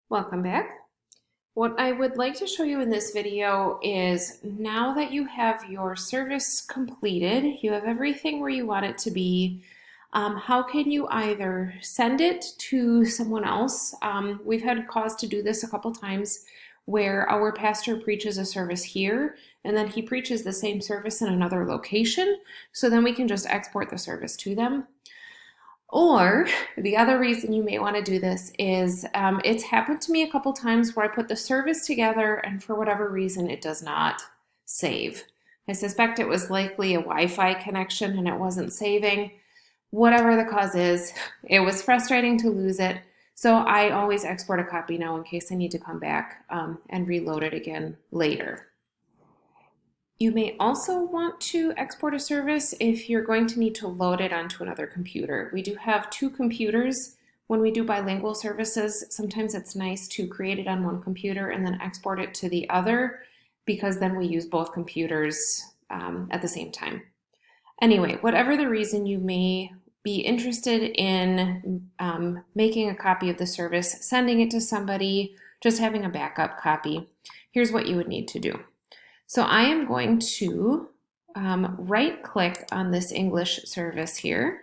Welcome back. What I would like to show you in this video is now that you have your service completed, you have everything where you want it to be, how can you either send it to someone else? We've had cause to do this a couple times where our pastor preaches a service here and then he preaches the same service in another location, so then we can just export the service to them. Or the other reason you may want to do this is it's happened to me a couple times where I put the service together and for whatever reason it does not save. I suspect it was likely a Wi-Fi connection and it wasn't saving. Whatever the cause is, it was frustrating to lose it. So I always export a copy now in case I need to come back and reload it again later. You may also want to export a service if you're going to need to load it onto another computer. We do have two computers. When we do bilingual services, sometimes it's nice to create it on one computer and then export it to the other because then we use both computers at the same time. Anyway, whatever the reason, you may be interested in making a copy of the service, sending it to somebody, just having a backup copy. Here's what you would need to do. So I am going to right-click on this English service here,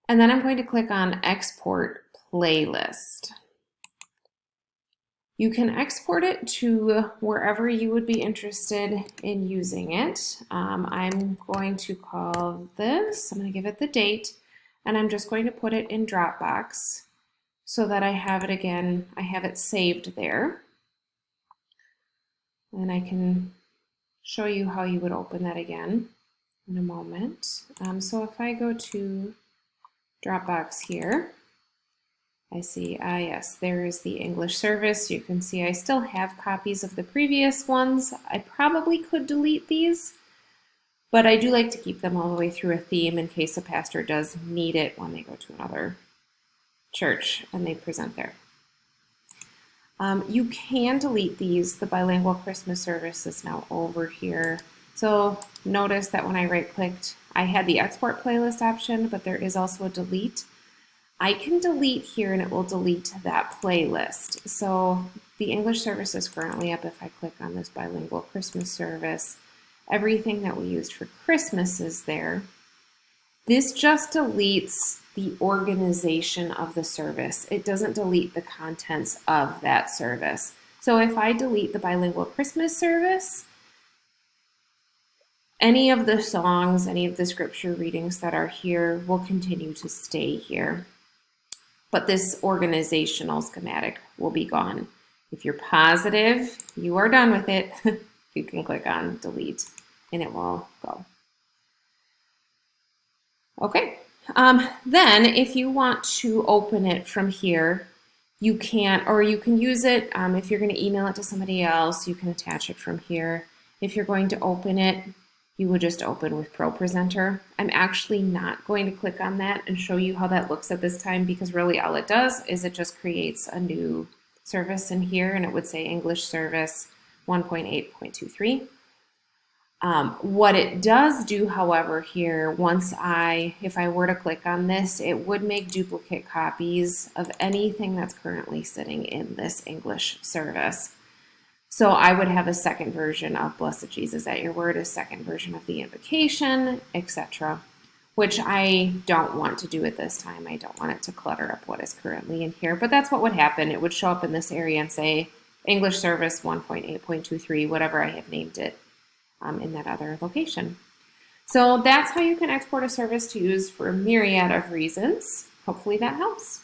and then I'm going to click on Export Playlist. You can export it to wherever you would be interested in using it. I'm going to call this, I'm going to give it the date, and I'm just going to put it in Dropbox so that I have it again, I have it saved there. And I can show you how you would open that again in a moment. So if I go to Dropbox here, I see, yes, there is the English service. You can see I still have copies of the previous ones. I probably could delete these, but I do like to keep them all the way through a theme in case a pastor does need it when they go to another church and they present there. You can delete these. The bilingual Christmas service is now over here. So notice that when I right-clicked, I had the export playlist option, but there is also a delete. I can delete here and it will delete that playlist. So the English service is currently up. If I click on this bilingual Christmas service, everything that we used for Christmas is there. This just deletes the organization of the service. It doesn't delete the contents of that service. So if I delete the bilingual Christmas service, any of the songs, any of the scripture readings that are here will continue to stay here. But this organizational schematic will be gone. If you're positive you are done with it, you can click on delete and it will go. Okay. Then if you want to open it from here, you can, or you can use it, if you're going to email it to somebody else, you can attach it from here. If you're going to open it, you would just open with ProPresenter. I'm actually not going to click on that and show you how that looks at this time because really all it does is it just creates a new service in here and it would say English Service 1.8.23. What it does do, however, here, if I were to click on this, it would make duplicate copies of anything that's currently sitting in this English service. So I would have a second version of Blessed Jesus at Your Word, a second version of the invocation, etc., which I don't want to do at this time. I don't want it to clutter up what is currently in here, but that's what would happen. It would show up in this area and say English Service 1.8.23, whatever I had named it. In that other location. So that's how you can export a service to use for a myriad of reasons. Hopefully that helps.